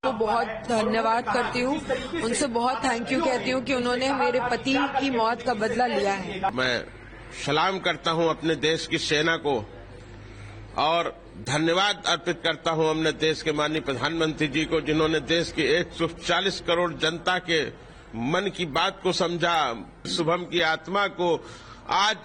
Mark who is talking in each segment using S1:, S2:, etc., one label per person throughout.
S1: को बहुत धन्यवाद करती हूँ, उनसे बहुत थैंक यू कहती हूँ कि उन्होंने मेरे पति की मौत का बदला लिया है।
S2: मैं सलाम करता हूँ अपने देश की सेना को और धन्यवाद अर्पित करता हूँ अपने देश के माननीय प्रधानमंत्री जी को, जिन्होंने देश की 140 करोड़ जनता के मन की बात को समझा। शुभम की आत्मा को आज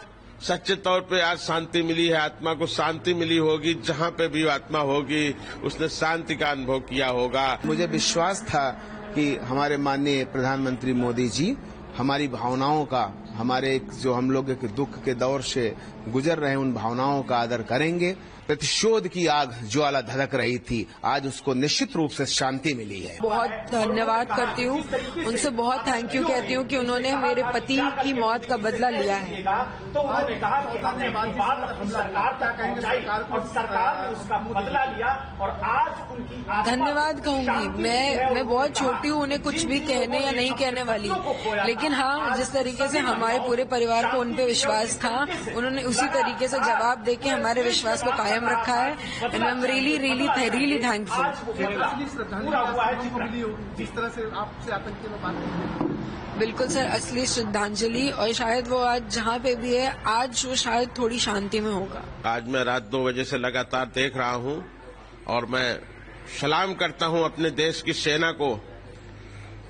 S2: सच्चे तौर पे आज शांति मिली है, आत्मा को शांति मिली होगी। जहाँ पे भी आत्मा होगी उसने शांति का अनुभव किया होगा।
S3: मुझे विश्वास था कि हमारे माननीय प्रधानमंत्री मोदी जी हमारी भावनाओं का, हमारे जो हम लोग के दुख के दौर से गुजर रहे उन भावनाओं का आदर करेंगे। प्रतिशोध की आग ज्वाला धधक रही थी, आज उसको निश्चित रूप से शांति मिली है।
S1: बहुत धन्यवाद करती हूँ, उनसे बहुत थैंक यू कहती हूँ कि उन्होंने मेरे पति की मौत का बदला लिया है।
S4: तो उन्होंने कहा कि हमने सरकार तक पहुंचाई और सरकार ने उसका बदला लिया और आज उनकी
S1: धन्यवाद कहूंगी। मैं बहुत छोटी हूँ, उन्हें कुछ भी कहने या नहीं कहने वाली, लेकिन हाँ, जिस तरीके से हमारे पूरे परिवार को उन पे विश्वास था, उन्होंने उसी तरीके से जवाब देके हमारे विश्वास को कायम रखा है। And I am really thankful.
S5: जिस तरह से आपसे आतंकी में बात की।
S1: बिल्कुल सर, असली श्रद्धांजलि, और शायद वो आज जहाँ पे भी है, आज वो शायद थोड़ी शांति में होगा।
S2: आज मैं रात 2 बजे से लगातार देख रहा हूँ और मैं सलाम करता हूँ अपने देश की सेना को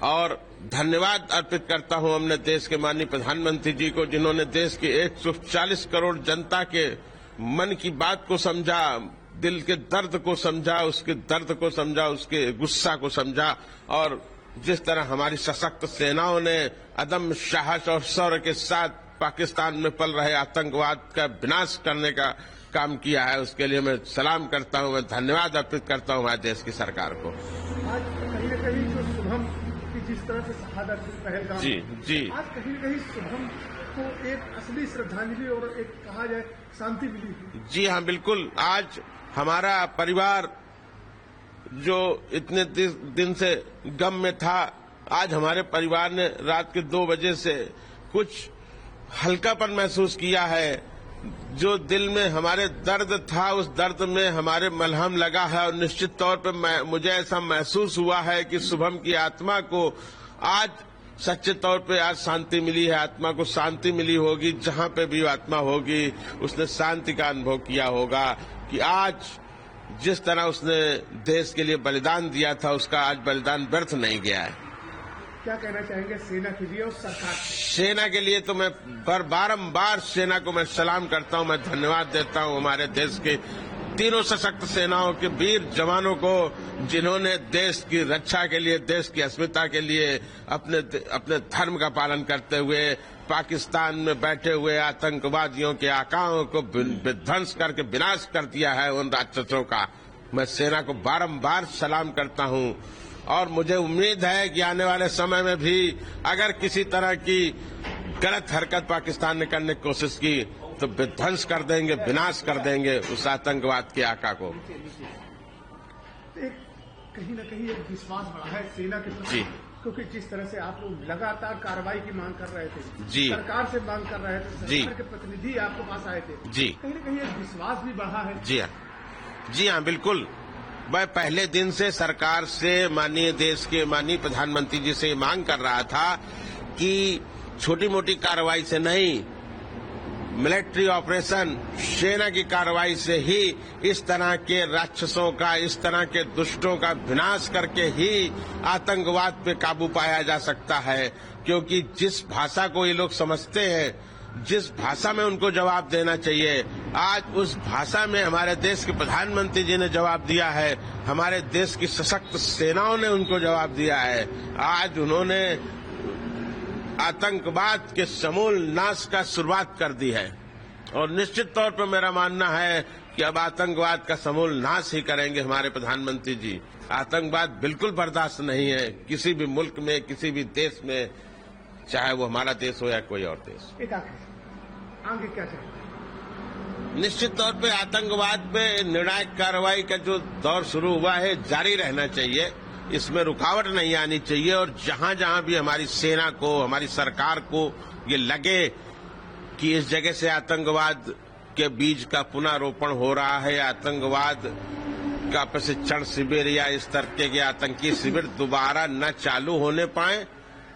S2: और धन्यवाद अर्पित करता हूँ अपने देश के माननीय प्रधानमंत्री जी को, जिन्होंने देश की 140 करोड़ जनता के मन की बात को समझा, दिल के दर्द को समझा, उसके दर्द को समझा, उसके गुस्सा को समझा। और जिस तरह हमारी सशक्त सेनाओं ने अदम्य साहस और शौर्य के साथ पाकिस्तान में पल रहे आतंकवाद का विनाश करने का काम किया है, उसके लिए मैं सलाम करता हूं, मैं धन्यवाद अर्पित करता हूं हमारे देश की सरकार को।
S5: आज कहीं न कहीं जो शुभम की जिस तरह से शहादत पहलगाम,
S2: जी
S5: आज कहीं न कहीं शुभम को एक असली श्रद्धांजलि और एक कहा जाए शांति मिली।
S2: जी हाँ, बिल्कुल। आज हमारा परिवार जो इतने दिन से गम में था, आज हमारे परिवार ने रात के 2 बजे से कुछ हल्कापन महसूस किया है। जो दिल में हमारे दर्द था, उस दर्द में हमारे मलहम लगा है और निश्चित तौर पर मुझे ऐसा महसूस हुआ है कि शुभम की आत्मा को आज सच्चे तौर पे आज शांति मिली है, आत्मा को शांति मिली होगी। जहाँ पे भी आत्मा होगी उसने शांति का अनुभव किया होगा कि आज जिस तरह उसने देश के लिए बलिदान दिया था, उसका आज बलिदान व्यर्थ नहीं गया है।
S5: क्या कहना चाहेंगे सेना के लिए और सरकार?
S2: सेना के लिए तो मैं बारंबार सेना को मैं सलाम करता हूं, मैं धन्यवाद देता हूं हमारे देश के तीनों सशक्त सेनाओं के वीर जवानों को, जिन्होंने देश की रक्षा के लिए, देश की अस्मिता के लिए अपने धर्म का पालन करते हुए पाकिस्तान में बैठे हुए आतंकवादियों के आकाओं को विध्वंस करके विनाश कर दिया है उन राक्षसों का। मैं सेना को बारंबार सलाम करता हूं और मुझे उम्मीद है कि आने वाले समय में भी अगर किसी तरह की गलत हरकत पाकिस्तान ने करने की कोशिश की तो विध्वंस कर देंगे, विनाश कर देंगे उस आतंकवाद के आका को।
S5: कहीं न कहीं एक विश्वास बढ़ा है सेना के प्रति, क्योंकि जिस तरह से आप लोग लगातार कार्रवाई की मांग कर रहे थे,
S2: जी, सरकार
S5: से मांग कर रहे थे, सरकार के प्रतिनिधि आपके पास आए थे,
S2: जी,
S5: कहीं न कहीं एक विश्वास भी बढ़ा है।
S2: जी हाँ, बिल्कुल। मैं पहले दिन से सरकार से, माननीय देश के माननीय प्रधानमंत्री जी से मांग कर रहा था कि छोटी मोटी कार्रवाई से नहीं, मिलिट्री ऑपरेशन, सेना की कार्रवाई से ही इस तरह के राक्षसों का, इस तरह के दुष्टों का विनाश करके ही आतंकवाद पे काबू पाया जा सकता है। क्योंकि जिस भाषा को ये लोग समझते हैं, जिस भाषा में उनको जवाब देना चाहिए, आज उस भाषा में हमारे देश के प्रधानमंत्री जी ने जवाब दिया है, हमारे देश की सशक्त सेनाओं ने उनको जवाब दिया है। आज उन्होंने आतंकवाद के समूल नाश का शुरुआत कर दी है और निश्चित तौर पर मेरा मानना है कि अब आतंकवाद का समूल नाश ही करेंगे हमारे प्रधानमंत्री जी। आतंकवाद बिल्कुल बर्दाश्त नहीं है किसी भी मुल्क में, किसी भी देश में, चाहे वो हमारा देश हो या कोई और देश।
S5: आगे क्या चाहिए?
S2: निश्चित तौर पे आतंकवाद पे निर्णायक कार्रवाई का जो दौर शुरू हुआ है जारी रहना चाहिए, इसमें रुकावट नहीं आनी चाहिए। और जहां जहां भी हमारी सेना को, हमारी सरकार को ये लगे कि इस जगह से आतंकवाद के बीज का पुनः रोपण हो रहा है, आतंकवाद का प्रशिक्षण शिविर या इस तरह के आतंकी शिविर दोबारा न चालू होने पाए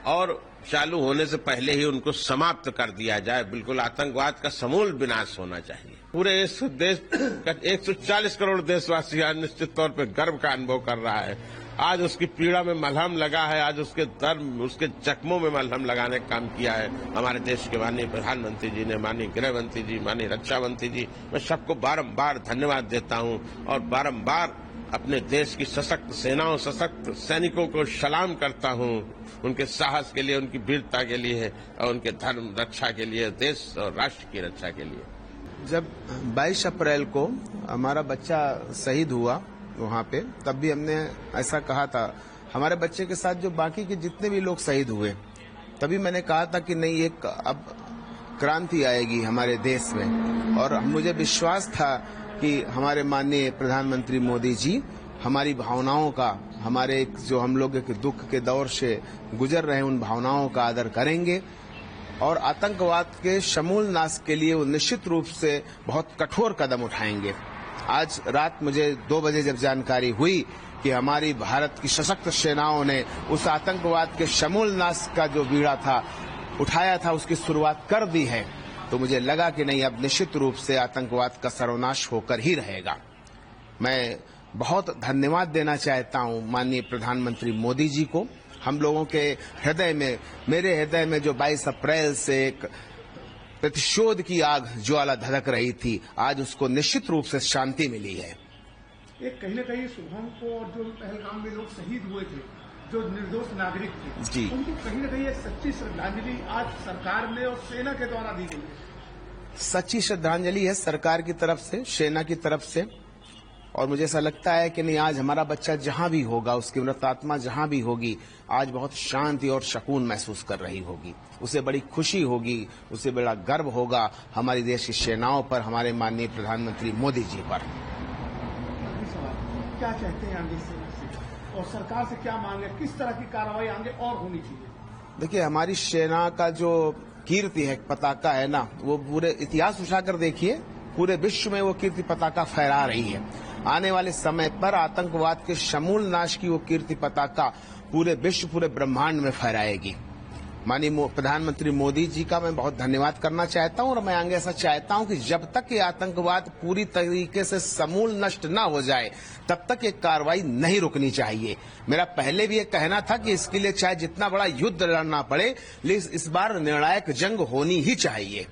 S2: और चालू होने से पहले ही उनको समाप्त कर दिया जाए। बिल्कुल आतंकवाद का समूल विनाश होना चाहिए। पूरे इस देश का 140 करोड़ देशवासी आज निश्चित तौर पर गर्व का अनुभव कर रहा है। आज उसकी पीड़ा में मलहम लगा है, आज उसके दर्द, उसके जख्मों में मलहम लगाने का काम किया है हमारे देश के माननीय प्रधानमंत्री जी ने, माननीय गृह मंत्री जी, माननीय रक्षा मंत्री जी। मैं सबको बारंबार धन्यवाद देता हूं और बारंबार अपने देश की सशक्त सेनाओं, सशक्त सैनिकों को सलाम करता हूं, उनके साहस के लिए, उनकी वीरता के लिए और उनके धर्म रक्षा के लिए, देश और राष्ट्र की रक्षा के लिए।
S3: जब 22 अप्रैल को हमारा बच्चा शहीद हुआ वहाँ पे, तब भी हमने ऐसा कहा था, हमारे बच्चे के साथ जो बाकी के जितने भी लोग शहीद हुए, तभी मैंने कहा था कि नहीं, एक अब क्रांति आएगी हमारे देश में। और मुझे विश्वास था कि हमारे माननीय प्रधानमंत्री मोदी जी हमारी भावनाओं का, हमारे जो हम लोग एक दुख के दौर से गुजर रहे हैं, उन भावनाओं का आदर करेंगे और आतंकवाद के समूल नाश के लिए वो निश्चित रूप से बहुत कठोर कदम उठाएंगे। आज रात मुझे 2 बजे जब जानकारी हुई कि हमारी भारत की सशक्त सेनाओं ने उस आतंकवाद के समूल नाश का जो बीड़ा था उठाया था, उसकी शुरुआत कर दी है, तो मुझे लगा कि नहीं, अब निश्चित रूप से आतंकवाद का सर्वनाश होकर ही रहेगा। मैं बहुत धन्यवाद देना चाहता हूं माननीय प्रधानमंत्री मोदी जी को। हम लोगों के हृदय में, मेरे हृदय में जो 22 अप्रैल से एक प्रतिशोध की आग ज्वाला धधक रही थी, आज उसको निश्चित रूप से शांति मिली है।
S5: एक कहीं न कहीं शुभम को और जो पहलगाम में लोग शहीद हुए थे, जो निर्दोष नागरिक थे
S3: जी,
S5: उनको कहीं न कहीं एक सच्ची श्रद्धांजलि आज सरकार ने और सेना के द्वारा दी गई है।
S3: सच्ची श्रद्धांजलि है सरकार की तरफ से, सेना की तरफ से। और मुझे ऐसा लगता है कि नहीं, आज हमारा बच्चा जहां भी होगा, उसकी मृत आत्मा जहां भी होगी, आज बहुत शांति और सुकून महसूस कर रही होगी। उसे बड़ी खुशी होगी, उसे बड़ा गर्व होगा हमारी देश की सेनाओं पर, हमारे माननीय प्रधानमंत्री मोदी जी पर।
S5: क्या चाहते हैं आगे से और सरकार से क्या मांगे, किस तरह की कार्रवाई आगे और होनी चाहिए?
S3: देखिए, हमारी सेना का जो कीर्ति है, पताका है ना, वो पूरे इतिहास उठाकर देखिए, पूरे विश्व में वो कीर्ति पताका फहरा रही है। आने वाले समय पर आतंकवाद के समूल नाश की वो कीर्ति पताका पूरे विश्व, पूरे ब्रह्मांड में फहराएगी। माननीय प्रधानमंत्री मोदी जी का मैं बहुत धन्यवाद करना चाहता हूं और मैं आगे ऐसा चाहता हूं कि जब तक ये आतंकवाद पूरी तरीके से समूल नष्ट न हो जाए, तब तक ये कार्रवाई नहीं रुकनी चाहिए। मेरा पहले भी ये कहना था कि इसके लिए चाहे जितना बड़ा युद्ध लड़ना पड़े, लेकिन इस बार निर्णायक जंग होनी ही चाहिए।